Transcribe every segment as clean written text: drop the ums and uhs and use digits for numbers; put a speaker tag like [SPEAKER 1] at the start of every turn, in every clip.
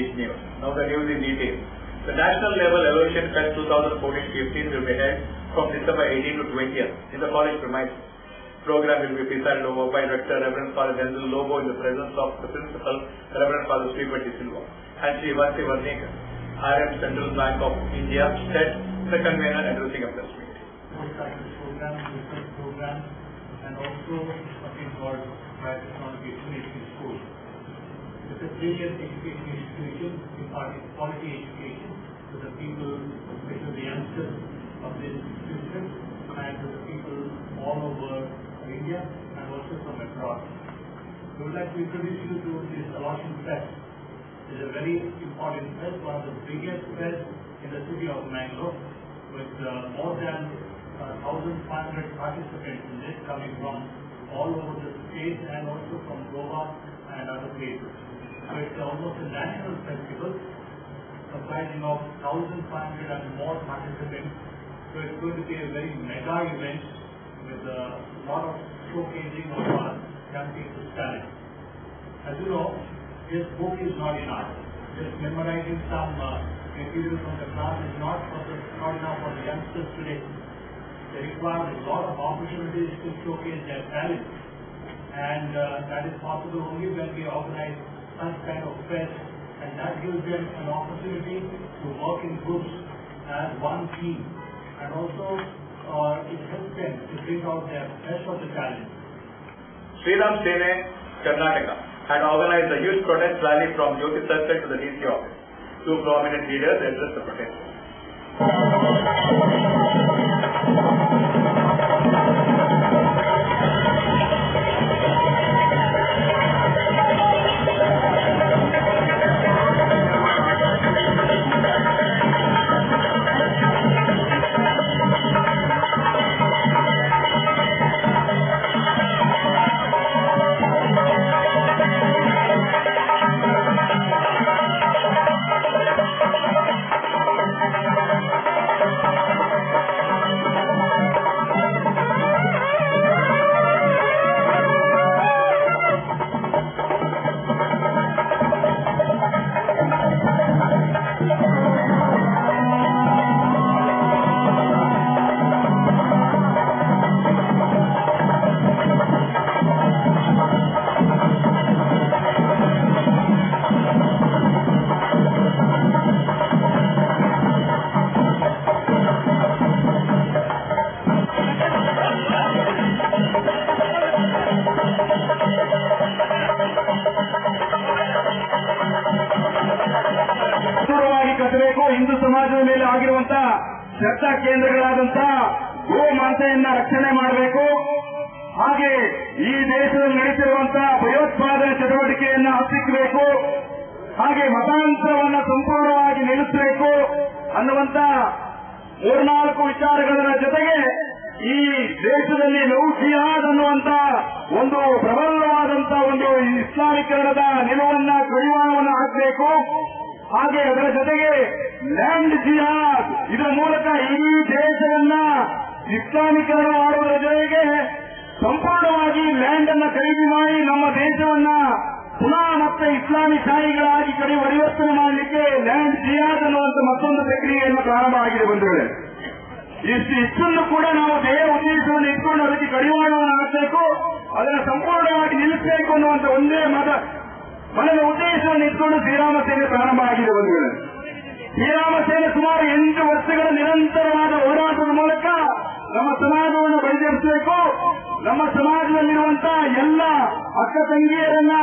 [SPEAKER 1] English news. Now the news in detail. The National Level Evaluation Fest 2014-15 will be held from December 18 to 20th in the college premises. Program will be presided over by Rector Reverend Father Denzel Lobo in the presence of the Principal Reverend Father Sripati Silva and Sri Vasi Varnekar, RM Central Bank of India, State, the convener addressing a press meeting.
[SPEAKER 2] Program, research program, and also something called Technology Education School. It's a brilliant education institution imparting quality education to the people, especially the youngsters of this system, and to the people all over India and also from abroad. We would like to introduce you to this Evaluation Fest. It is a very important fest, one of the biggest fests in the city of Mangalore, with more than 1,500 participants in this coming from all over the state and also from Goa and other places. So it's almost a national festival comprising of 1,500 and more participants. So it's going to be a very mega event with a lot of showcasing of our young people's talent. As you know, this book is not enough. Just memorizing some material from the class is not enough for the youngsters today. They require a lot of opportunities to showcase their talent, and that is possible only when we organize such kind of fest, and that gives them an opportunity to work in groups as one team, and also it helps them to bring out their best of the talent.
[SPEAKER 1] Sri Ram Sene, Karnataka, had organized a huge protest rally from Jyoti Circle to the DC office. Two prominent leaders addressed the protest.
[SPEAKER 3] Hindu ಸಮಾಜದ ಮೇಲೆ ಆಗಿರುವಂತಹ ಶ್ರದ್ಧಾ ಕೇಂದ್ರಗಳಾದಂತಹ ಗೋ ಮಾತೆಯನ್ನ ರಕ್ಷಣೆ ಮಾಡಬೇಕು. ಹಾಗೆ ಈ ದೇಶದಲ್ಲಿ ನಡೀತಿರುವಂತಹ ಭಯೋತ್ಪಾದನೆ ಚಟುವಟಿಕೆಯನ್ನ ಹತ್ತಿಕ್ಕಬೇಕು. ಹಾಗೆ ಮತಾಂತರವನ್ನ ಸಂಪೂರ್ಣವಾಗಿ ನಿಲ್ಲಿಸಬೇಕು ಅನ್ನುವಂತ 3-4 ವಿಚಾರಗಳ ಜೊತೆಗೆ ಈ ದೇಶದಲ್ಲಿ ಲವ್ ಜಿಹಾದ್ ಅನ್ನುವಂತ ಒಂದು ಪ್ರಬಲವಾದಂತಹ ಒಂದು ಇಸ್ಲಾಮೀಕರಣದ ನಿಲುವನ್ನ ಕಡಿವಾಣವನ್ನು ಹಾಕಬೇಕು. ಹಾಗೆ ಅದರ ಜೊತೆಗೆ ಲ್ಯಾಂಡ್ ಜಿಹಾದ್, ಇದರ ಮೂಲಕ ಇಡೀ ದೇಶವನ್ನ ಇಸ್ಲಾಮೀಕರಣ ಮಾಡುವುದರ ಜೊತೆಗೆ ಸಂಪೂರ್ಣವಾಗಿ ಲ್ಯಾಂಡ್ ಅನ್ನ ಖರೀದಿ ಮಾಡಿ ನಮ್ಮ ದೇಶವನ್ನ ಪುನಃ ಮತ್ತೆ ಇಸ್ಲಾಮಿ ಶಾಹಿಗಳಾಗಿ ಪರಿವರ್ತನೆ ಮಾಡಲಿಕ್ಕೆ ಲ್ಯಾಂಡ್ ಜಿಹಾದ್ ಅನ್ನುವಂಥ ಮತ್ತೊಂದು ಪ್ರಕ್ರಿಯೆಯನ್ನು ಪ್ರಾರಂಭ ಆಗಿದೆ ಬಂಧುಗಳೇ. ಇಷ್ಟನ್ನು ಕೂಡ ನಾವು ದೇಹ ಉದ್ದೇಶವನ್ನು ಇಟ್ಕೊಂಡು ಅದಕ್ಕೆ ಕಡಿವಾಣವನ್ನು ಹಾಕಬೇಕು, ಅದನ್ನು ಸಂಪೂರ್ಣವಾಗಿ ನಿಲ್ಲಿಸಬೇಕು ಅನ್ನುವಂಥ ಒಂದೇ ಮನದ ಉದ್ದೇಶವನ್ನು ಇಟ್ಕೊಂಡು ಶ್ರೀರಾಮ ಸೇನೆ ಪ್ರಾರಂಭ ಆಗಿದೆ ಬಂಧುಗಳೇ. ಶ್ರೀರಾಮ ಸೇನೆ ಸುಮಾರು 8 ವರ್ಷಗಳ ನಿರಂತರವಾದ ಹೋರಾಟದ ಮೂಲಕ ನಮ್ಮ ಸಮಾಜವನ್ನು ಬಗೆಹರಿಸಬೇಕು. ನಮ್ಮ ಸಮಾಜದಲ್ಲಿರುವಂತಹ ಎಲ್ಲ ಅಕ್ಕ ತಂಗಿಯರನ್ನ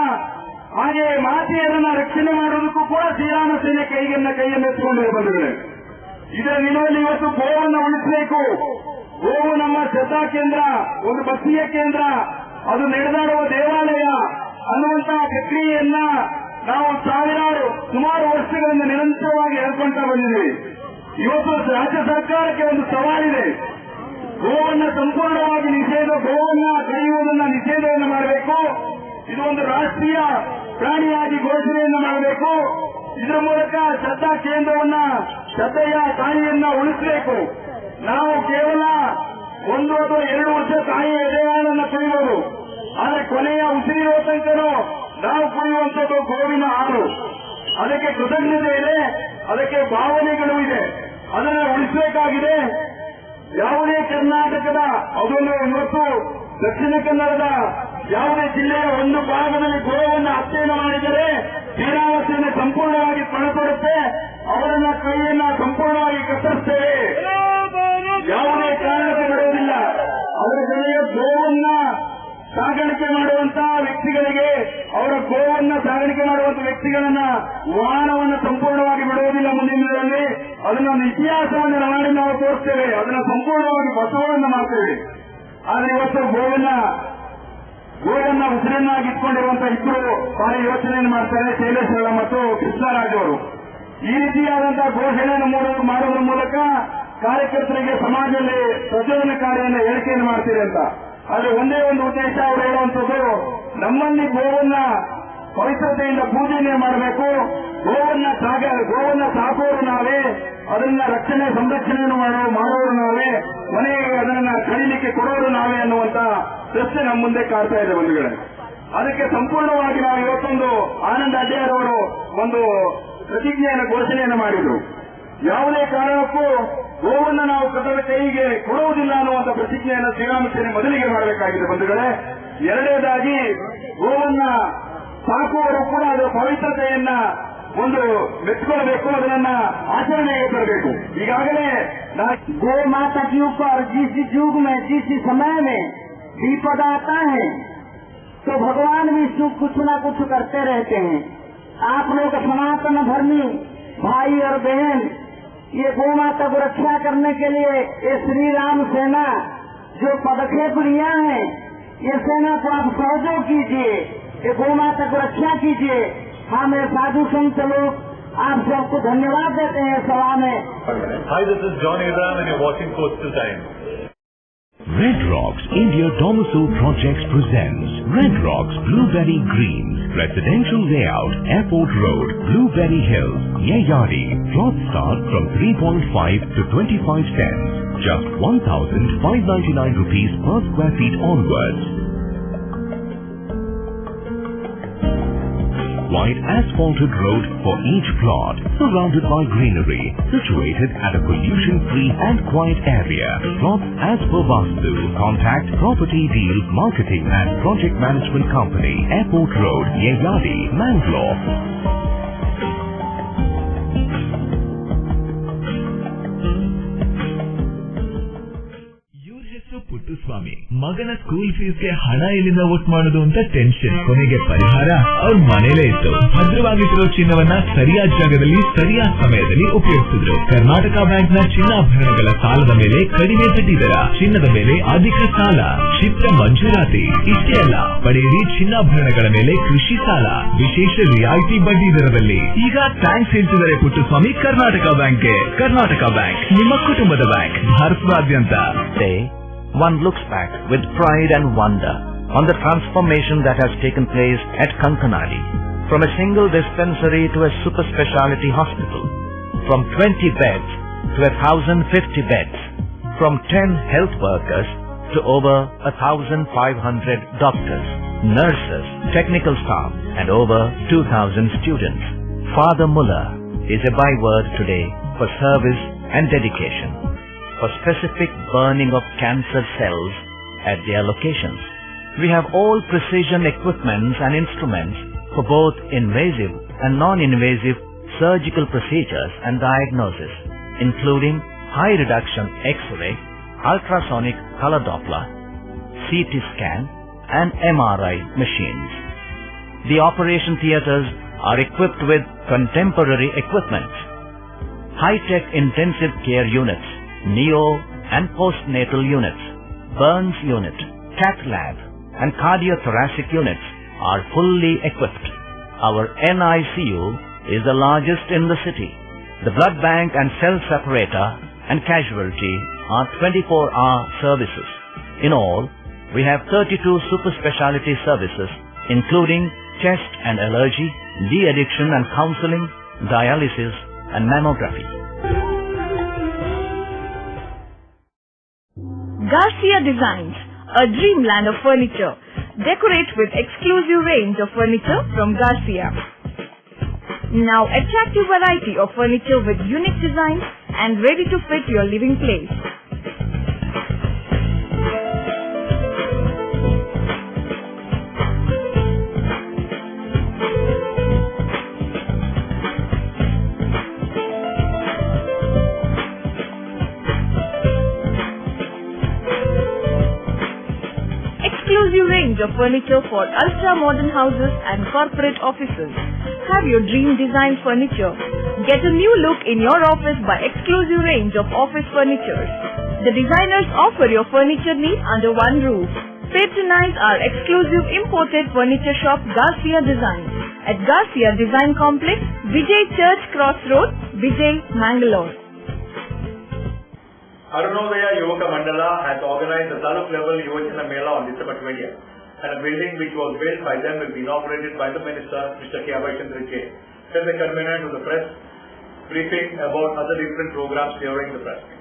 [SPEAKER 3] ಹಾಗೆ ಮಾತೆಯರನ್ನ ರಕ್ಷಣೆ ಮಾಡುವುದಕ್ಕೂ ಕೂಡ ಶ್ರೀರಾಮ ಸೇನೆ ಕೈಯನ್ನು ಎತ್ತಿಕೊಂಡಿದೆ ಬಂಧುಗಳೇ. ಇದರ ನಿಲುವಲ್ಲಿ ಇವತ್ತು ಗೋವನ್ನು ಉಳಿಸಬೇಕು. ಗೋವು ನಮ್ಮ ಶ್ರದ್ಧಾ ಕೇಂದ್ರ, ಒಂದು ಬಸೀಯ ಕೇಂದ್ರ, ಅದು ನಡೆದಾಡುವ ದೇವಾಲಯ ಅನ್ನುವಂತಹ ಪ್ರಕ್ರಿಯೆಯನ್ನ ನಾವು ಸುಮಾರು ವರ್ಷಗಳಿಂದ ನಿರಂತರವಾಗಿ ಹೇಳ್ಕೊಂತ ಬಂದಿದ್ದೀವಿ. ಇವತ್ತು ರಾಜ್ಯ ಸರ್ಕಾರಕ್ಕೆ ಒಂದು ಸವಾಲಿದೆ. ಗೋವನ್ನ ಸಂಪೂರ್ಣವಾಗಿ ಗೋವನ್ನ ಕಡಿಯುವುದನ್ನ ನಿಷೇಧವನ್ನು ಮಾಡಬೇಕು. ಇದು ಒಂದು ರಾಷ್ಟ್ರೀಯ ಪ್ರಾಣಿಯಾಗಿ ಘೋಷಣೆಯನ್ನು ಮಾಡಬೇಕು. ಇದರ ಮೂಲಕ ಶ್ರದ್ಧಾ ಕೇಂದ್ರವನ್ನ, ಶ್ರದ್ಧೆಯ ತಾಯಿಯನ್ನ ಉಳಿಸಬೇಕು. ನಾವು ಕೇವಲ 1 ಅಥವಾ 2 ವರ್ಷ ತಾಯಿಯ ಎದೆಹಾಲನ್ನು ಕುಡಿಯುವುದು, ಆದರೆ ಕೊನೆಯ ಉಸಿರಿರುವ ತನಕನೂ ನಾವು ಕುಡಿಯುವಂಥದ್ದು ಗೋವಿನ ಹಾಲು. ಅದಕ್ಕೆ ಕೃತಜ್ಞತೆ ಇದೆ, ಅದಕ್ಕೆ ಭಾವನೆಗಳು ಇದೆ. ಅದನ್ನು ಉಳಿಸಬೇಕಾಗಿದೆ. ಯಾವುದೇ ಕರ್ನಾಟಕದ ಅದನ್ನು ಇವತ್ತು ದಕ್ಷಿಣ ಕನ್ನಡದ ಯಾವುದೇ ಜಿಲ್ಲೆಯ ಒಂದು ಭಾಗದಲ್ಲಿ ಗೋವನ್ನು ಹತ್ಯೆಯನ್ನು ಮಾಡಿದರೆ ಶ್ರೀರಾಮಸೇನೆ ಸಂಪೂರ್ಣವಾಗಿ ಪಣತೊಡುತ್ತೆ, ಅವರನ್ನ ಕೈಯನ್ನ ಸಂಪೂರ್ಣವಾಗಿ ಕತ್ತರಿಸ್ತೇವೆ. ಯಾವುದೇ ಕಾರಣಕ್ಕೆ ಬಿಡುವುದಿಲ್ಲ. ಅದರ ಜೊತೆಗೆ ಗೋವನ್ನ ಸಾಗಾಣಿಕೆ ಮಾಡುವಂತಹ ವ್ಯಕ್ತಿಗಳಿಗೆ, ಅವರ ಗೋವನ್ನ ಸಾಗಾಣಿಕೆ ಮಾಡುವಂತಹ ವ್ಯಕ್ತಿಗಳನ್ನ ವಾಹನವನ್ನು ಸಂಪೂರ್ಣವಾಗಿ ಬಿಡುವುದಿಲ್ಲ. ಮುಂದಿನ ದಿನದಲ್ಲಿ ಅದನ್ನ ಇತಿಹಾಸವನ್ನು ಮಾಡಿ ನಾವು ತೋರಿಸ್ತೇವೆ, ಅದನ್ನ ಸಂಪೂರ್ಣವಾಗಿ ಬಸವವನ್ನು ಮಾಡ್ತೇವೆ. ಆದ್ರೆ ಇವತ್ತು ಗೋವನ್ನ ಉಸಿರನ್ನಾಗಿ ಇಟ್ಕೊಂಡಿರುವಂತಹ ಇಬ್ಬರು ಭಾರಿ ಯೋಚನೆಯನ್ನು ಮಾಡ್ತಾರೆ, ಶೈಲೇಶ್ವರ ಮತ್ತು ಕೃಷ್ಣರಾಜ್ ಅವರು. ಈ ರೀತಿಯಾದಂತಹ ಘೋಷಣೆಯನ್ನು ಮಾಡುವುದರ ಮೂಲಕ ಕಾರ್ಯಕರ್ತರಿಗೆ ಸಮಾಜದಲ್ಲಿ ಪ್ರಚೋದನಕಾರಿಯನ್ನು ಹೇಳಿಕೆಯನ್ನು ಮಾಡ್ತೀರಿ ಅಂತ. ಆದ್ರೆ ಒಂದೇ ಒಂದು ಉದ್ದೇಶ ಅವರು ಹೇಳುವಂಥದ್ದು, ನಮ್ಮಲ್ಲಿ ಗೋವನ್ನ ಪವಿತ್ರತೆಯಿಂದ ಪೂಜೆಯನ್ನೇ ಮಾಡಬೇಕು, ಗೋವನ್ನ ಸಾಕೋರು ನಾವೇ, ಅದನ್ನ ರಕ್ಷಣೆ ಸಂರಕ್ಷಣೆಯನ್ನು ಮಾಡೋರು ನಾವೇ, ಮನೆಗೆ ಅದನ್ನ ಕಳೀಲಿಕ್ಕೆ ಕೊಡೋರು ನಾವೇ ಅನ್ನುವಂತ ಪ್ರಶ್ನೆ ನಮ್ಮ ಮುಂದೆ ಕಾಡ್ತಾ ಇದೆ ಬಂಧುಗಳೇ. ಅದಕ್ಕೆ ಸಂಪೂರ್ಣವಾಗಿ ನಾವು ಇವತ್ತೊಂದು ಆನಂದ್ ಅಡ್ಯಾರ್ ಅವರು ಒಂದು ಪ್ರತಿಜ್ಞೆಯನ್ನು ಘೋಷಣೆಯನ್ನು ಮಾಡಿದ್ರು. ಯಾವುದೇ ಕಾರಣಕ್ಕೂ ಗೋವನ್ನು ನಾವು ಕಟ್ಟಡ ಕೈಗೆ ಕೊಡುವುದಿಲ್ಲ ಅನ್ನುವಂಥ ಪ್ರತಿಜ್ಞೆಯನ್ನು ಶ್ರೀರಾಮಸೇನೆ ಮೊದಲಿಗೆ ಮಾಡಬೇಕಾಗಿದೆ ಬಂಧುಗಳೇ. ಎರಡನೇದಾಗಿ ಗೋವನ್ನ ಸಾಕುವವರು ಕೂಡ ಅದರ ಪವಿತ್ರತೆಯನ್ನ ಒಂದು ಮೆಚ್ಚಿಕೊಳ್ಳಬೇಕು, ಅದನ್ನ ಆಚರಣೆಗೆ ತರಬೇಕು. ಈಗಾಗಲೇ
[SPEAKER 4] गौ माता के ऊपर जिस युग में जिस समय में विपद आता है तो भगवान भी कुछ न कुछ करते रहते हैं. आप लोग सनातन धर्मी भाई और बहन, ये गौ माता को रक्षा करने के लिए ये श्री राम सेना जो पदक्षेप लिया है, ये सेना को आप सहयोग कीजिए, ये गौ माता को रक्षा कीजिए. हमें साधु संत लोग आप सबको धन्यवाद देते हैं सभा में.
[SPEAKER 5] Hi, this is John Abraham and you're watching Coastal Times.
[SPEAKER 6] Red Rocks India Domicile Projects presents Red Rocks Blueberry Greens Residential Layout, Airport Road, Blueberry Hills, Yeyari. Plots start from 3.5 to 25 cents. Just 1,599 rupees per square feet onwards. Wide asphalted road for each plot, surrounded by greenery, situated at a pollution-free and quiet area. Plots as per Vastu. Contact Property Deals Marketing and Project Management Company, Airport Road, Yeyari, Mangalore.
[SPEAKER 7] Puttaswamy ಮಗನ school ಫೀಸ್ಗೆ ಹಣ ಎಲ್ಲಿಂದ ಒಟ್ಟು ಮಾಡೋದು ಅಂತ tension. ಕೊನೆಗೆ ಪರಿಹಾರ ಅವ್ರ ಮನೇಲೇ ಇತ್ತು. ಭದ್ರವಾಗಿಟ್ಟಿರೋ ಚಿನ್ನವನ್ನ ಸರಿಯಾದ ಜಾಗದಲ್ಲಿ ಸರಿಯಾದ ಸಮಯದಲ್ಲಿ ಉಪಯೋಗಿಸಿದ್ರು. ಕರ್ನಾಟಕ ಬ್ಯಾಂಕ್ನ ಚಿನ್ನಾಭರಣಗಳ ಸಾಲದ ಮೇಲೆ ಕಡಿಮೆ ಬಡ್ಡಿ ದರ, ಚಿನ್ನದ ಮೇಲೆ ಅಧಿಕ ಸಾಲ, ಕ್ಷಿಪ್ರ ಮಂಜೂರಾತಿ. ಇಷ್ಟೇ ಅಲ್ಲ, ಪಡೆಯಿರಿ ಚಿನ್ನಾಭರಣಗಳ ಮೇಲೆ ಕೃಷಿ ಸಾಲ ವಿಶೇಷ ರಿಯಾಯಿತಿ ಬಡ್ಡಿ ದರದಲ್ಲಿ. ಈಗ ಥ್ಯಾಂಕ್ಸ್ ಹೇಳ್ತಿದ್ದಾರೆ ಪುಟ್ಟಸ್ವಾಮಿ ಕರ್ನಾಟಕ ಬ್ಯಾಂಕ್ಗೆ. ಕರ್ನಾಟಕ ಬ್ಯಾಂಕ್ ನಿಮ್ಮ ಕುಟುಂಬದ ಬ್ಯಾಂಕ್, ಭಾರತದಾದ್ಯಂತ.
[SPEAKER 8] One looks back with pride and wonder on the transformation that has taken place at Kankanadi. From a single dispensary to a super speciality hospital. From 20 beds to 1,050 beds. From 10 health workers to over 1,500 doctors, nurses, technical staff and over 2,000 students. Father Muller is a byword today for service and dedication. For specific burning of cancer cells at their locations. We have all precision equipments and instruments for both invasive and non-invasive surgical procedures and diagnosis, including high reduction X-ray, ultrasonic color Doppler, CT scan and MRI machines. The operation theatres are equipped with contemporary equipment, high-tech intensive care units, neo and postnatal units, burns unit, cath lab and cardiothoracic units are fully equipped. Our NICU is the largest in the city. The blood bank and cell separator and casualty are 24-hour services. In all, we have 32 super speciality services including chest and allergy, de-addiction and counseling, dialysis and mammography.
[SPEAKER 9] Garcia Designs, a dreamland of furniture. Decorate with exclusive range of furniture from Garcia. Now attractive variety of furniture with unique designs and ready to fit your living place. Exclusive range of furniture for ultra-modern houses and corporate offices. Have your dream design furniture. Get a new look in your office by exclusive range of office furniture. The designers offer your furniture needs under one roof. Patronize our exclusive imported furniture shop Garcia Design at Garcia Design Complex, Vijay Church Cross Road, Vijay, Mangalore.
[SPEAKER 1] Arunodaya Yuvaka Mandala has organized the Taluk level Yuvachana Mela on December 20th, and a building which was built by them will be inaugurated by the Minister, Mr. K. Abhay Chandra K. Then the convener to the press, briefing about other different programs during the press meet.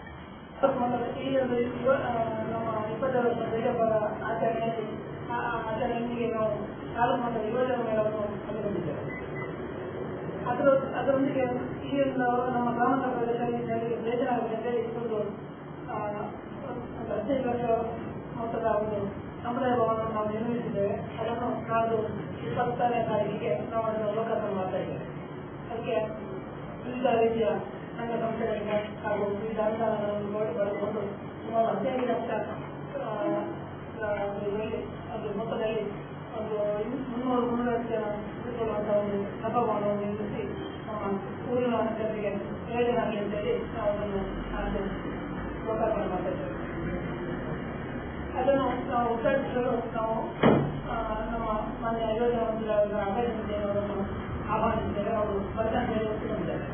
[SPEAKER 10] ಸಮುದಾಯ ಭವನವನ್ನು ನಾವು ನಿರ್ಮಿಸಿದ್ದೇವೆ. ಅದನ್ನು ನಾಡು 20ನೇ ತಾರೀಕಿಗೆ ನಾವು ಅದನ್ನು ಲೋಕಾರ್ಪಣೆ ಮಾಡ್ತಾ ಇದ್ದೇವೆ. ಅದಕ್ಕೆ ವಿವಿಧ ರೀತಿಯ ಸಂಘ ಸಂಸ್ಥೆಗಳಿಂದ ಹಾಗೂ ವಿವಿಧ ಅನುದಾನಗಳನ್ನು ಪಡೆದುಕೊಂಡು ಸುಮಾರು 15 ಲಕ್ಷ ಒಂದು ಮೊತ್ತದಲ್ಲಿ ಒಂದು 300 ಲಕ್ಷ ಇರುವಂತಹ ಒಂದು ಸಭಾಭವನವನ್ನು ನಿರ್ಮಿಸಿ ನಮ್ಮ ಊರಿನ ಜನರಿಗೆ ಪ್ರಯೋಜನ ಆಗಲಿ ಅಂತೇಳಿ ನಾವು ಅದನ್ನು ಲೋಕಾರ್ಪಣೆ ಮಾಡ್ತಾ ಇದ್ದೇವೆ. ಅದನ್ನು ನಾವು ಉದ್ಘಾಟಿಸಲು ನಾವು ನಮ್ಮ ಮಾನ್ಯ ಯೋಜನಾ ಮಂತ್ರಿಗಳಾದ ಅಭಯ ಅವರನ್ನು ಆಹ್ವಾನಿಸಿದ್ದೇವೆ. ಅವರು ಬರ್ತಾರೆ ಒಪ್ಪಿಕೊಂಡಿದ್ದಾರೆ.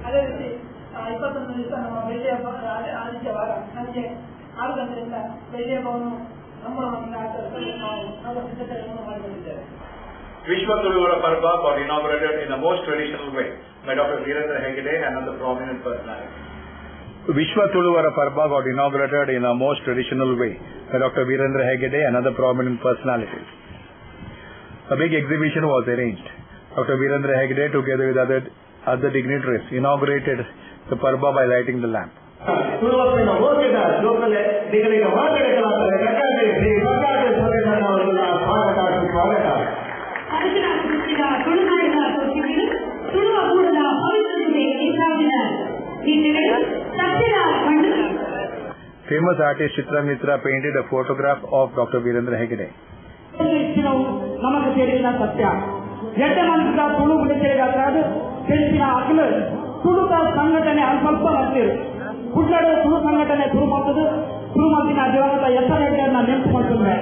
[SPEAKER 10] ಅದೇ ರೀತಿ 21 ದಿವಸ ನಮ್ಮ ಬೆಳ್ಳಿಯ ಆದಿತ್ಯವಾರ ಸಂಜೆ 6 ಗಂಟೆಯಿಂದ ಬೆಳ್ಳಿಯ ಭವನ ಸಂಭ್ರಮದಿಂದ ಆಚರಿಸಲು ನಾವು ಸಿದ್ಧತೆಗಳನ್ನು ಮಾಡಿಕೊಂಡಿದ್ದೇವೆ.
[SPEAKER 1] Vishwa Tuluvara Parva got inaugurated in the most traditional way by Dr. Virendra Hegde and other prominent personalities.
[SPEAKER 11] Vishwa Tuluvara Parva got inaugurated in a most traditional way by Dr. Virendra Hegde and other prominent personalities. A big exhibition was arranged. Dr. Virendra Hegde, together with other dignitaries, inaugurated the Parva by lighting the lamp. Famous artist Chitra Mitra painted a photograph of Dr. Virendra Hegde.
[SPEAKER 4] ನಮಗೆ ತಿಳಿದ ಸತ್ಯ ಎಡ್ಡೆ ಮನಸ್ಸಿನ ತುಳು ಬಿಡುಗಡೆಗಾದ ತಿಳಿಸಿನ ಅಖಿಲ ತುಳುಕ ಸಂಘಟನೆ ಅಲ್ಪ ಹತ್ತಿರು ಕುಡ್ಲಡ ತುಳು ಸಂಘಟನೆ ಶುರು ಮಾಡ್ತದೆ ಶುರು ಮಾಡಿನ ದಿವಂಗತ ಹೆಸರನ್ನು ನೆನಪು ಮಾಡ್ತಾರೆ.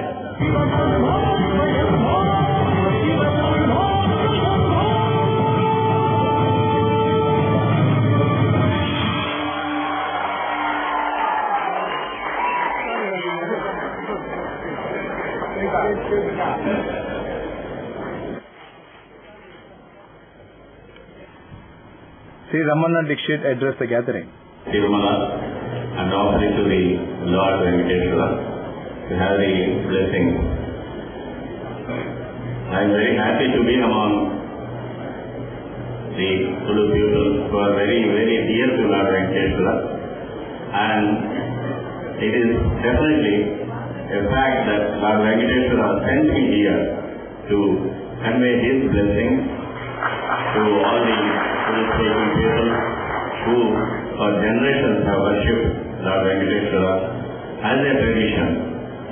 [SPEAKER 11] Sri Ramana Dikshit addressed the gathering.
[SPEAKER 12] Tirumala and offering to the Lord Venkateshwara to have the blessing. I am very happy to be among the Tulu people who are very, very dear to Lord Venkateshwara, and it is definitely a fact that Lord Venkateshwara sent me here to convey his blessing to all the Tulu people who for generations have worshipped Lord Venkateshwara as a tradition,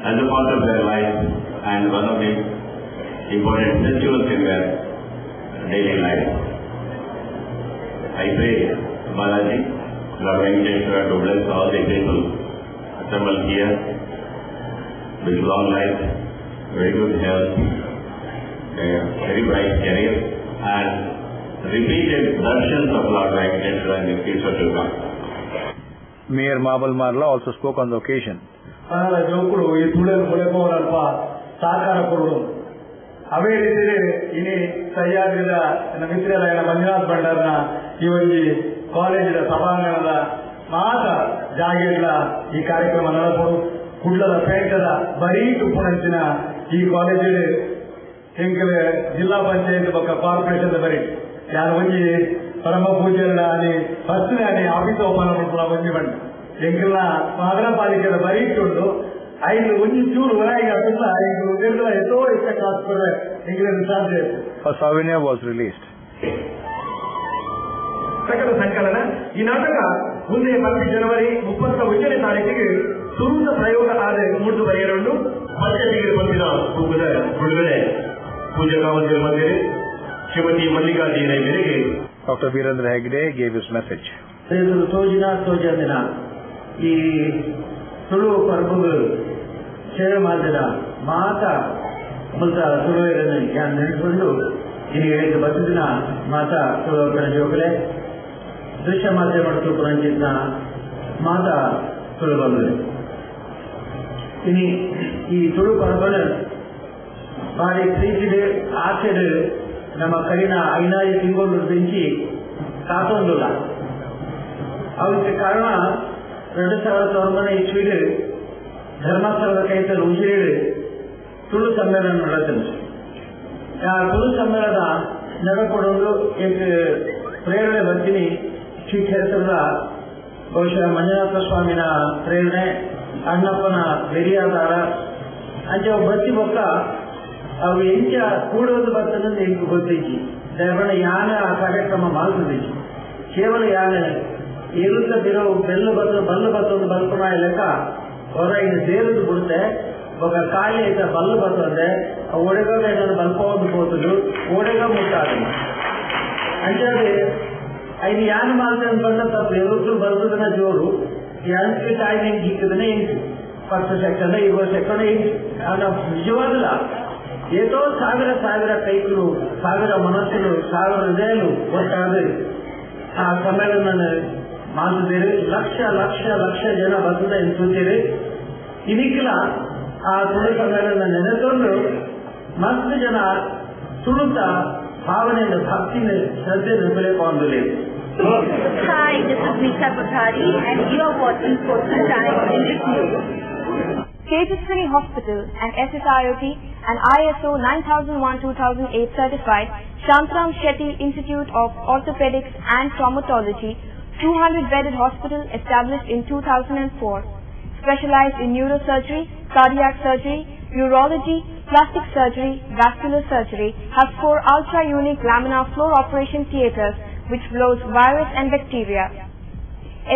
[SPEAKER 12] as a part of their life, and one of the important festivals in their daily life. I pray Balaji, Lord Venkateshwara, to bless all the people assembled here with long life, very good health, a very bright career, and repeated darshans of Lord Venkateshwara in the future to come.
[SPEAKER 11] Mayor Mabal Marla also spoke on the occasion.
[SPEAKER 13] ಅವೇ ರೀತಿ ಇನಿ ತಯಾರಿದ ಮಿತ್ರರಾಯನ ಮಂಜುನಾಥ್ ಭಂಡಾರ್ನ ಈ ಒಂದು ಕಾಲೇಜಿನ ಸಭಾಂಗಣದ ಮಾತ್ರ ಜಾಗೇರ್ಲ ಈ ಕಾರ್ಯಕ್ರಮ ನಡೆಸಲು ಕುಡ್ಲದ ಪೇಟದ ಬರೀ ತುಪ್ಪುನಂಚಿನ ಈ ಕಾಲೇಜಿನ ಹೆಂಗೆ ಜಿಲ್ಲಾ ಪಂಚಾಯತ್ ಪಕ್ಕ ಕಾರ್ಪೊರೇಷನ್ ಬರೀ ಯಾರು ಒಂಜಿ ಪರಮ ಪೂಜೆಲ್ಲ ಅಲ್ಲಿ ಫಸ್ಟ್ ಅಲ್ಲಿ ಆಫೀಸ್ ಓಪನ್ ಮಾಡ್ಕೊಳ್ಳ ಒಂಜಿ ಬಂಡ ಎಂಕಲ್ನ ನಗರ ಪಾಲಿಕೆದ ಬರೀ ಇಟ್ಟುಂಡು ಐದು ಒಂಜಿ ಚೂರು ಹೊರಗೆ ಅದನ್ನ ಐದು ಎಷ್ಟೋ ಇಷ್ಟ ಕ್ಲಾಸ್ ಕೊಡ್ರೆ ಎಂಗಿನ ಸಾಧ್ಯ.
[SPEAKER 11] A souvenir was released.
[SPEAKER 14] ನಾಟಕದ ಸಂಕಲನ. ಈ ನಾಟಕ ಮುಂದೆ 10 ಜನವರಿ 31ನೇ ತಾರೀಕಿಗೆ ತುರುತ ಪ್ರಯೋಗ ಆದ ಮೂಡು ಬರೆಯಲು ಪಂಚಾಯತಿಗೆ ಬಂದಿನ ಕೂಗದ ಬಿಡುಗಡೆ ಪೂಜಾ ಕಾವಂತಿಯ ಮಧ್ಯೆ ಶ್ರೀಮತಿ ಮಲ್ಲಿಕಾರ್ಜುನ ಮೇರೆಗೆ
[SPEAKER 11] Dr. Virendra Hegde gave his message.
[SPEAKER 13] ತೋಜನ ಈ ತುಳು ಪರ್ಬಗಳು ಸೇವೆ ಮಾಡಿದ ಮಾತಾ ಮುಲ್ತ ತುಳುವರನ್ನು ಯಾರು ನೆನೆಸ್ಕೊಂಡು ಇನ್ನು ಹೇಳಿದ ಬದುಕಿನ ಮಾತಾ ತುಳುವರ ಜೋಗಲೆ ದೃಶ್ಯ ಮಾಧ್ಯಮ ತುಳುಪುರಂಚಿನ ಮಾತಾ ತುಳು ಬಂದರೆ ಇನ್ನು ಈ ತುಳು ಪರ್ಬಗಳು ಬಾರಿ ಪ್ರೀತಿಡು ಆಸೆಡು ನಮ್ಮ ಕೈನ ಐನಾಯಿ ತಿಂಗಳು ಬೆಂಚಿ ಕಾತೊಂದಿಲ್ಲ. ಅವಕ್ಕೆ ಕಾರಣ 2009 ಇಸ್ವಿಡು ಧರ್ಮಸ್ಥಳದ ಕೈತಲು ಉಜಿರೇಡು ತುಳು ಸಮ್ಮೇಳನ ನಡೆಸಿದೆ. ಆ ತುಳು ಸಮ್ಮೇಳನ ನಡೆಕೊಡೋದು ಪ್ರೇರಣೆ ಬರ್ತೀನಿ ಶ್ರೀ ಕ್ಷೇತ್ರದ ಬಹುಶಃ ಮಂಜುನಾಥ ಸ್ವಾಮಿನ ಪ್ರೇರಣೆ ಅಣ್ಣಪ್ಪನ ಬೆರಿಯಾದಾರ ಅಂಚೆ ಬತ್ತಿ ಬೊಕ್ಕ ಅವು ಎಂಚ ಕೂಡೋದು ಬರ್ತದೆ ಎಂಟು ಗೊತ್ತೈತಿ ದಯವಿಡ ಯಾನ ಆ ಕಾರ್ಯಕ್ರಮ ಮಾಡ್ತಿದ್ದೀವಿ. ಕೇವಲ ಯಾನ ಇರುತ್ತ ಬಿರೋ ಬೆಲ್ಲು ಬಲ್ಲು ಬತ್ತೊಂದು ಬಲ್ಪನ ಲೆಕ್ಕ ಹೊರ ಇದು ಸೇರುದು ಬಿಡುತ್ತೆ ఒక ఖాళీ అయితే బల్లు పడుతుంది ఓడగా ఏదైనా బల్పవద్దు పోతుడు ఓడగా ముట్టాలి అంటే అది ఐదు యాన మాల్దని ಬಂದ ತಪ್ಪು ఎవరు ಬರ್ತದನ ಜೋರು ಯಾನಕ್ಕೆ ಟೈಮಿಂಗ್ ಸಿಕ್ಕದನೆ ಎಂಟು 10 ಸೆಕೆಂಡ್ 20 ಸೆಕೆಂಡ್ ಅನ್ನ ನಿಜವಾಗಲ್ಲ ఏదో ಸಾವಿರ ಕೈಗಳು ಸಾವಿರ ಮನಸ್ಸುಗಳು ಸಾವಿರ ಹೃದಯಗಳು ಒಟ್ಟಾದ ಆ ಸಮ್ಮೇಳನ ಮಾಡಿದ್ದೀರಿ. ಲಕ್ಷ ಜನ ಬರ್ತದೆ ಎನ್ಸುತ್ತೀರಿ. ಇದಕ್ಕಿಲ್ಲ ಆ ತುಳು ಸಮ್ಮೇಳನ ನೆನೆಕೊಂಡು ಮಸ್ತ್ ಜನ ತುಳುತ ಭಾವನೆಯಿಂದ ಭಕ್ತಿನ ಶ್ರದ್ಧೆಯನ್ನು ಬೆಳೆಕೊಂಡಿದೆ.
[SPEAKER 15] Hi, this is Nisha Kothari and you are watching Coastal Times in this news.
[SPEAKER 9] Tejaswini Hospital and SSIOT and ISO 9001-2008 certified Shantram Shetty Institute of Orthopedics and Traumatology 200-bedded hospital established in 2004. Specialized in neurosurgery, cardiac surgery, urology, plastic surgery, vascular surgery, has 4 ultra-unique laminar floor operation theatres which blows virus and bacteria.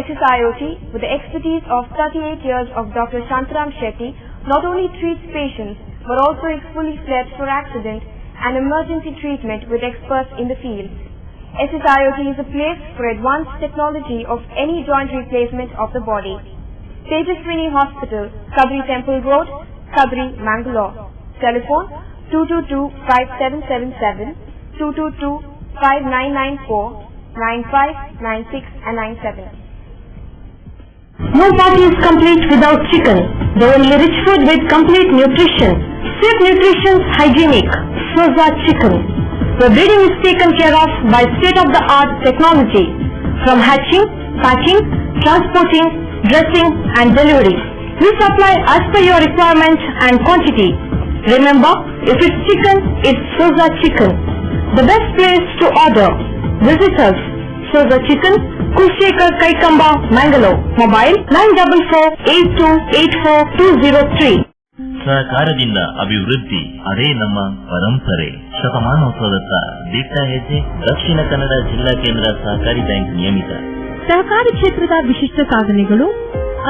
[SPEAKER 9] SSIOT, with the expertise of 38 years of Dr. Shantram Shetty, not only treats patients but also is fully fledged for accident and emergency treatment with experts in the field. SSIOT is a place for advanced technology of any joint replacement of the body. Tejaswini Hospital, Kabri Temple Road, Kabri, Mangalore. Telephone 222-5777, 222-5994, 9596 and 97.
[SPEAKER 16] No party is complete without chicken. The only rich food with complete nutrition. Safe nutrition, hygienic. Soza Chicken. The breeding is taken care of by state-of-the-art technology. From hatching, packing, transporting, dressing and delivery. We supply as per your requirement and quantity. Remember, if it's chicken, it's Soza Chicken. The best place to order. Visit us. Soza Chicken, Kushekar Kaikamba, Mangalore. Mobile 944-8284-203.
[SPEAKER 17] ಸಹಕಾರದಿಂದ ಅಭಿವೃದ್ಧಿ, ಅದೇ ನಮ್ಮ ಪರಂಪರೆ. ಶತಮಾನೋತ್ಸವದತ್ತ ದಿಟ್ಟ ಹೆಜ್ಜೆ. ದಕ್ಷಿಣ ಕನ್ನಡ ಜಿಲ್ಲಾ ಕೇಂದ್ರ ಸಹಕಾರಿ ಬ್ಯಾಂಕ್ ನಿಯಮಿತ.
[SPEAKER 18] ಸಹಕಾರಿ ಕ್ಷೇತ್ರದ ವಿಶಿಷ್ಟ ಸಾಧನೆಗಳು.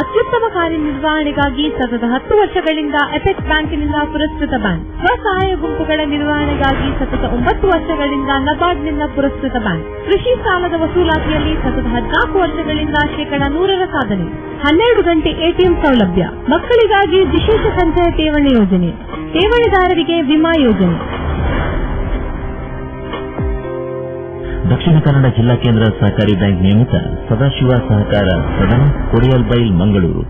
[SPEAKER 18] ಅತ್ಯುತ್ತಮ ಕಾರ್ಯನಿರ್ವಹಣೆಗಾಗಿ ಸತತ 10 ವರ್ಷಗಳಿಂದ ಎಪೆಕ್ಸ್ ಬ್ಯಾಂಕಿನಿಂದ ಪುರಸ್ಕೃತ ಬ್ಯಾಂಕ್. ಸ್ವಸಹಾಯ ಗುಂಪುಗಳ ನಿರ್ವಹಣೆಗಾಗಿ ಸತತ 9 ವರ್ಷಗಳಿಂದ ನಬಾರ್ಡ್ನಿಂದ ಪುರಸ್ಕೃತ ಬ್ಯಾಂಕ್. ಕೃಷಿ ಸಾಲದ ವಸೂಲಾತಿಯಲ್ಲಿ ಸತತ 14 ವರ್ಷಗಳಿಂದ 100% ಸಾಧನೆ. 12 ಗಂಟೆ ಎಟಿಎಂ ಸೌಲಭ್ಯ. ಮಕ್ಕಳಿಗಾಗಿ ವಿಶೇಷ ಸಂಚಯ ಠೇವಣಿ ಯೋಜನೆ. ಠೇವಣಿದಾರರಿಗೆ ವಿಮಾ ಯೋಜನೆ.
[SPEAKER 17] ದಕ್ಷಿಣ ಕನ್ನಡ ಜಿಲ್ಲಾ ಕೇಂದ್ರ ಸಹಕಾರಿ ಬ್ಯಾಂಕ್ ನಿಯಮಿತ ಸದಾಶಿವ ಸಹಕಾರ ಸದನ, Kodialbail, Mangaluru.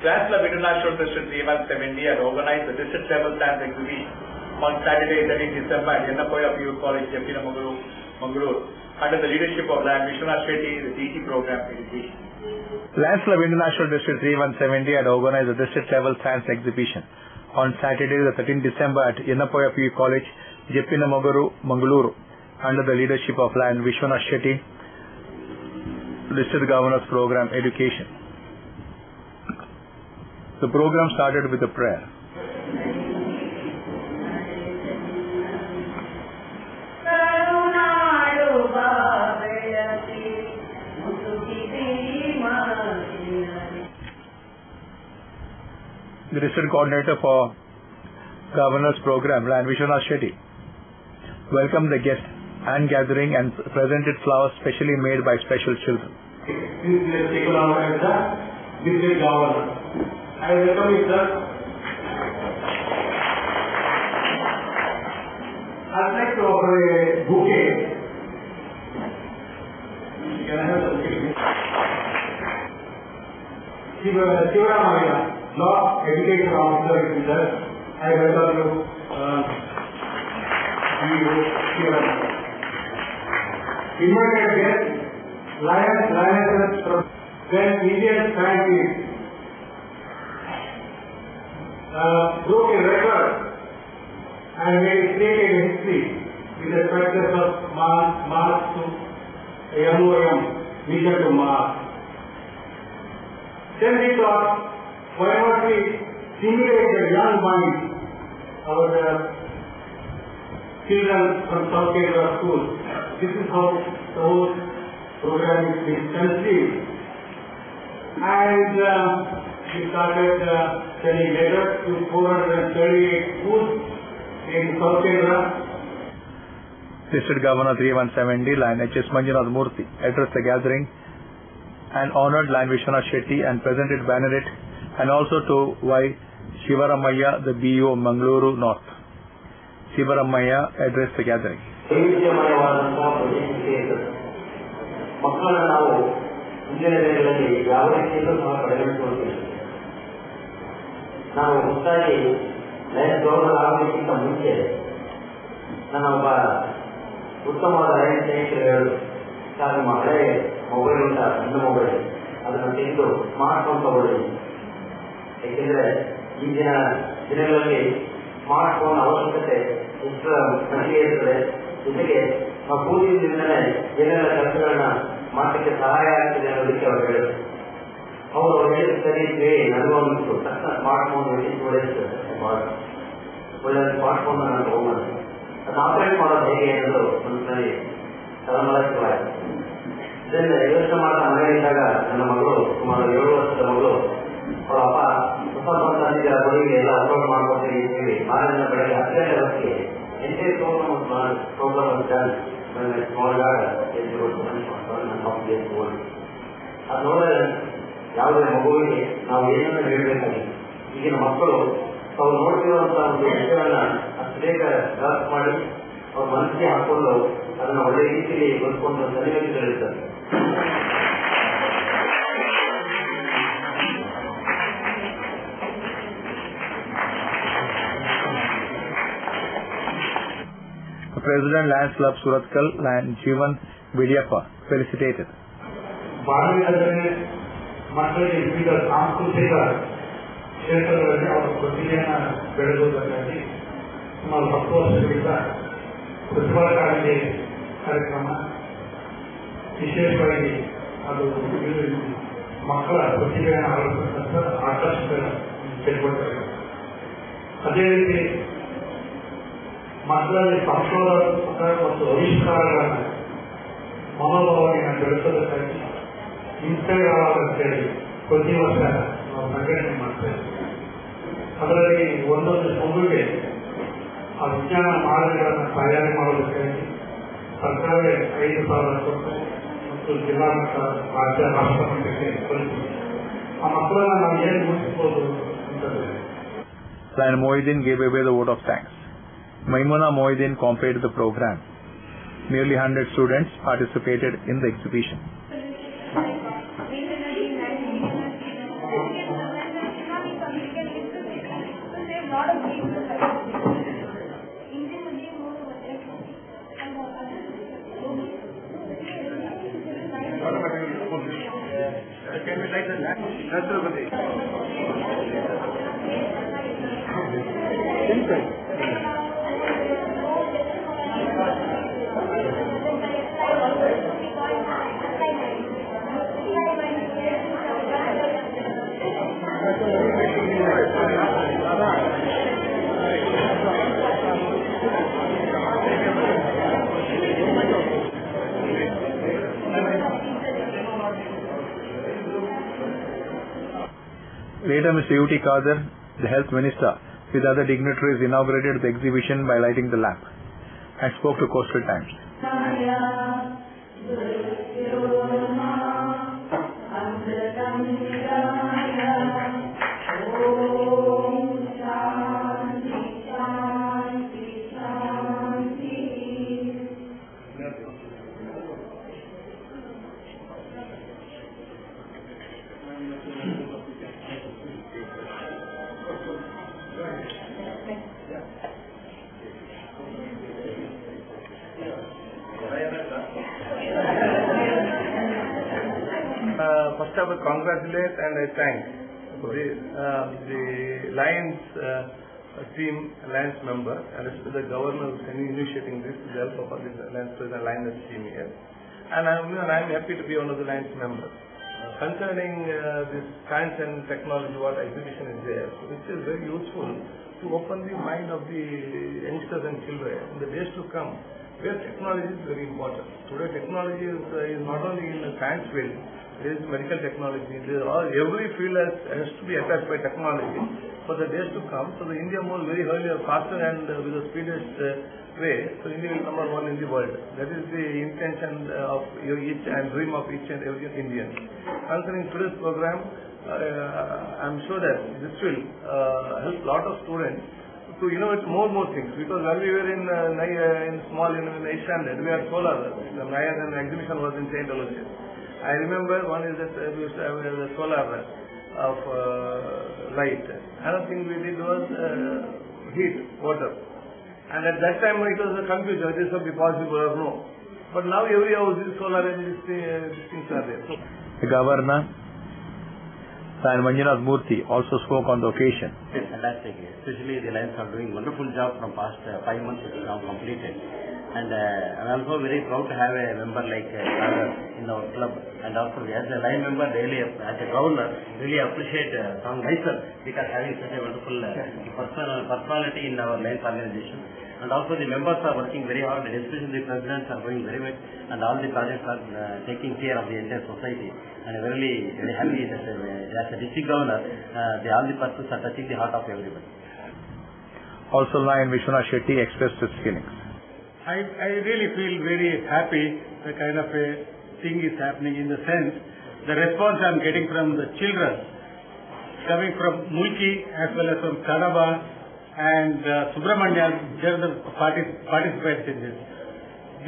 [SPEAKER 1] Translab International District 317 had organized the district level dance exhibition on Saturday 13 December at Yennapoya PU College, Jeffina, Mangalore, under the leadership of Ram Vishwanath Shetty, the DT program education.
[SPEAKER 11] Lions Club International District 317 had organized a district level science exhibition on Saturday the 13th December at Yennapoya PU College, Jeppinamagaru, Mangaluru, under the leadership of Lion Vishwanath Shetty, District Governor's Program Education. The program started with a prayer. The District Coordinator for Governor's Program, Lion Vishwanath Shetty, welcomed the guest and gathering and presented flowers specially made by special children.
[SPEAKER 13] This is taken over as the District Governor. I welcome you, sir. I'd like to offer a bouquet. Can I have the bouquet? Sivaramaya, Law Education Officer, is with us. I welcome you, Sivaramaya. Invited guests, Lionesses from then Indian scientists broke a record and created a history with the success of Mars to MOM, mission to Mars. Then we thought, why not we stimulate the young minds of the children from South Kerala schools. This is how the whole program is being conceived. And we started sending letters to 438 schools in South Kerala.
[SPEAKER 11] District Governor 3170, Lion H.S. Manjunath Murthy, addressed the gathering and honored Lion Vishwanath Shetty and presented banneret, and also to Y. Sivaramaya, the BO Mangaluru North. Sivaramaya addressed the gathering.
[SPEAKER 19] ಮಕ್ಕಳನ್ನು ನಾವು ಮುಂದಿನ ದಿನಗಳಲ್ಲಿ ಯಾವ ರೀತಿಯಲ್ಲೂ ಸಹ ಪರಿಗಣಿಸುವುದಿಲ್ಲ. ನಾವು ಹೊಸದಾಗಿ ಲೈನ್ ಗೌರವ ಆಗಲಿಕ್ಕಿಂತ ಮುಂಚೆ ನನ್ನ ಒಬ್ಬ ಉತ್ತಮವಾದ ಲೈನ್ ಸ್ನೇಹಿತರು ಹೇಳಲು, ಸರ್ ನಿಮ್ಮ ಹಳೆ ಮೊಬೈಲ್ ಉಂಟ, ಸಣ್ಣ ಮೊಬೈಲ್, ಅದನ್ನು ತೆಗೆದು ಸ್ಮಾರ್ಟ್ ಫೋನ್ ತಗೊಳ್ಳಿ. ಏಕೆಂದರೆ ಈಗಿನ ದಿನಗಳಲ್ಲಿ ಸ್ಮಾರ್ಟ್ ಫೋನ್ ಅವಶ್ಯಕತೆ ಎಷ್ಟು ಮಟ್ಟಿಗೆ ಇರ್ತದೆ, ಜೊತೆಗೆ ನಾವು ಕೂಲಿಯಿಂದಲೇ ಏನೆಲ್ಲ ಕೆಲಸಗಳನ್ನ ಮಾಡಲಿಕ್ಕೆ ಸಹಾಯ ಆಗ್ತದೆ ಅನ್ನೋದಕ್ಕೆ ಅವರು ಹೇಳಿದ್ರು. ಅವರು ಹೇಳಿದ ಸರಿ ನನಗೂ ಒಂದು ತಕ್ಷಣ ಸ್ಮಾರ್ಟ್ ಫೋನ್ ಒಳ್ಳೆ ಸ್ಮಾರ್ಟ್ ಫೋನ್ ನಾನು ತಗೊಂಡು ಅದನ್ನು ಆಪರೇಟ್ ಮಾಡೋದು ಹೇಗೆ ಅನ್ನೋದು ಒಂದು ಸರಿ ತಲೆಮರೆಸುವಾಯಿತು. ಇದರಿಂದ ಯೋಚನೆ ಮಾಡ್ತಾ ಮನೆಯಲ್ಲಿದ್ದಾಗ ನನ್ನ ಮಗಳು, ಸುಮಾರು 7 ವರ್ಷದ ಮಗಳು, ಅವರ ಅಪ್ಪ ಹೊಸ ತಂದಿದ್ದ ಬದುಕಿಗೆ ಎಲ್ಲ ಅಪ್ಲೋಡ್ ಮಾಡ್ಕೊಡ್ತೀನಿ ಅಂತ ಹೇಳಿ ಮಾರನೇ ಬೆಳಗ್ಗೆ 10 ಗಂಟೆ ಎಂಟೇ ಪ್ರೋಗ್ರಾಮ್ ಡನ್. ಸ್ಮಾಲ್ ಅದು ನೋಡಿದ್ರೆ ಯಾವುದೇ ಮಗುವಿಗೆ ನಾವು ಏನನ್ನು ಹೇಳಬೇಕಾಗಿದೆ. ಈಗಿನ ಮಕ್ಕಳು ತಾವು ನೋಡ್ತಿರುವಂತಹ ಒಂದು ವಿಷಯವನ್ನ ಅಷ್ಟು ಬೇಗ ಗ್ರಾಸ್ ಮಾಡಿ ಅವ್ರ ಮನಸ್ಸಿಗೆ ಹಾಕೊಂಡು ಅದನ್ನು ಒಳ್ಳೆ ರೀತಿಯಲ್ಲಿ ಬದುಕೊಂಡು ಸನ್ನಿವೇಶಗಳಿರ್ತಾರೆ.
[SPEAKER 11] President Lions Club Surathkal, Lion Jeevan Vidyappa felicitated.
[SPEAKER 13] ಬಾಲ್ಯದಲ್ಲೇ ಮಕ್ಕಳಿಗೆ ವಿವಿಧ ಸಾಂಸ್ಕೃತಿಕ ಕ್ಷೇತ್ರಗಳಲ್ಲಿ ಅವರ ಪ್ರತಿಭೆಯನ್ನು ಬೆಳೆಸುವುದಕ್ಕಾಗಿ ಸುಮಾರು 10 ವರ್ಷಗಳಿಂದ ಪ್ರತಿಭಾ ಕಾಣಿಕೆ ಕಾರ್ಯಕ್ರಮ ವಿಶೇಷವಾಗಿ ಅದು ಮಕ್ಕಳ ಪ್ರತಿಭೆಯನ್ನು ಆರಂಭಿಸತಕ್ಕ ಆಕರ್ಷಕ ಚಟುವಟಿಕೆ. ಅದೇ ರೀತಿ ಮಕ್ಕಳಲ್ಲಿ ಸಂಶೋಧಕ ಮತ್ತು ಆವಿಷ್ಕಾರಗಳನ್ನು ಮನೋಭಾವನೆಯನ್ನು ಬೆಳೆಸೋದಕ್ಕಾಗಿ ಇನ್ಸ್ಪೈರ್ ಅಂತೇಳಿ ಪ್ರತಿ ವರ್ಷ ನಾವು ಸಂಘಟನೆ ಮಾಡ್ತೇವೆ. ಅದರಲ್ಲಿ ಒಂದೊಂದು ಮಗುವಿಗೆ ಆ ವಿಜ್ಞಾನ ಮಾದರಿಗಳನ್ನು ತಯಾರಿ ಮಾಡೋದಕ್ಕಾಗಿ ಸರ್ಕಾರವೇ 5,000 ಕೊಟ್ಟು ಮತ್ತು ಜಿಲ್ಲಾ ಮಟ್ಟ, ರಾಜ್ಯ, ರಾಷ್ಟ್ರ ಮಟ್ಟಕ್ಕೆ ಕಳಿಸ್ತೀವಿ. ಆ ಮಕ್ಕಳನ್ನ ನಾವು ಏನು ಮುಗಿಸ್ಬೋದು ಅಂತಂದ್ರೆ.
[SPEAKER 11] Lion Mohiuddin gave away the vote of thanks. Maimuna Mohiuddin completed the program. Nearly 100 students participated in the exhibition.
[SPEAKER 13] Can we write the Rashtrapati?
[SPEAKER 11] Later, Mr. U.T. Kadir, the Health Minister, with other dignitaries, inaugurated the exhibition by lighting the lamp and spoke to Coastal Times.
[SPEAKER 20] First I would congratulate and I thank the Lions team, Lions members, and especially the governor who is initiating this with the help of all the Lions President Lions team here. And I'm happy to be one of the Lions members. Concerning this science and technology, what exhibition is there, which is very useful to open the mind of the youngsters and children in the days to come, where technology is very important. Today technology is not only in the science field, there is medical technology, every field has to be attached by technology for the days to come. So the India moves very earlier, faster and with the speediest way, so India will number one in the world. That is the intention of each and dream of each and every Indian. Concerning today's program, I am sure that this will help a lot of students to innovate more things, because when we were in small in Iceland, we had solar. The exhibition was in St. Aloysius. I remember one is that we used to have the solar of light. Another thing we did was heat water, and at that time it was a confusion whether this would be possible or no. But now every house is solar and these things are there. So,
[SPEAKER 11] the Governor and Manjunath Murthy also spoke on the occasion.
[SPEAKER 19] It's fantastic. Especially the Lions are doing wonderful job from past 5 months. It's now completed. And I'm also very proud to have a member like in our club. And also as a Lion member, really, as a governor, really appreciate from myself because having such a wonderful personality in our Lions organization. And also the members are working very hard, and especially the presidents are going very much, and all the projects are taking care of the entire society. And I'm really very happy that as a district governor, all the persons are touching the heart of everybody.
[SPEAKER 11] Also, Lion Vishwanath Shetty expressed his feelings.
[SPEAKER 2] I really feel very happy the kind of a thing is happening, in the sense the response I'm getting from the children coming from Mulki as well as from Kadaba and Subramania, they are the participants in this.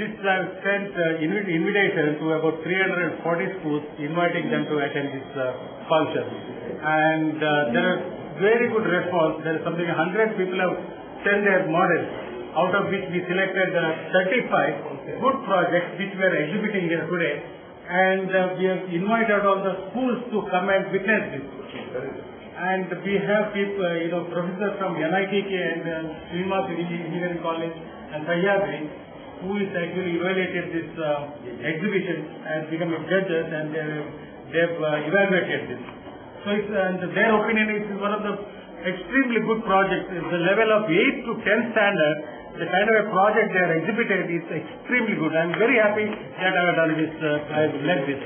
[SPEAKER 2] This I've sent invitation to about 340 schools, inviting them to attend this function. And there are very good response. There is something 100 people have sent their models, out of which we selected 35 good projects which we are exhibiting here today, and we have invited all the schools to come and witness this. And we have people, professors from NITK and Srinivas Engineering College and Sahyadri, who is actually evaluated this exhibition and become judges, and they've evaluated this. So and their opinion is one of the extremely good projects. The level of 8 to 10 standard, the kind of a project they are exhibited is extremely good. I am very happy that I have done this, I have led this.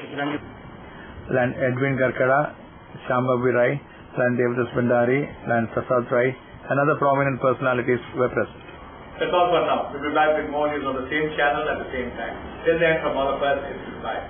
[SPEAKER 11] Land Edwin Garkada, Shambabu Rai, Land Devdas Bandari, Land Prasad Rai, and other prominent personalities were present.
[SPEAKER 1] That's all for now. We'll be back with more news on the same channel at the same time. Till then, from all of us, it's goodbye.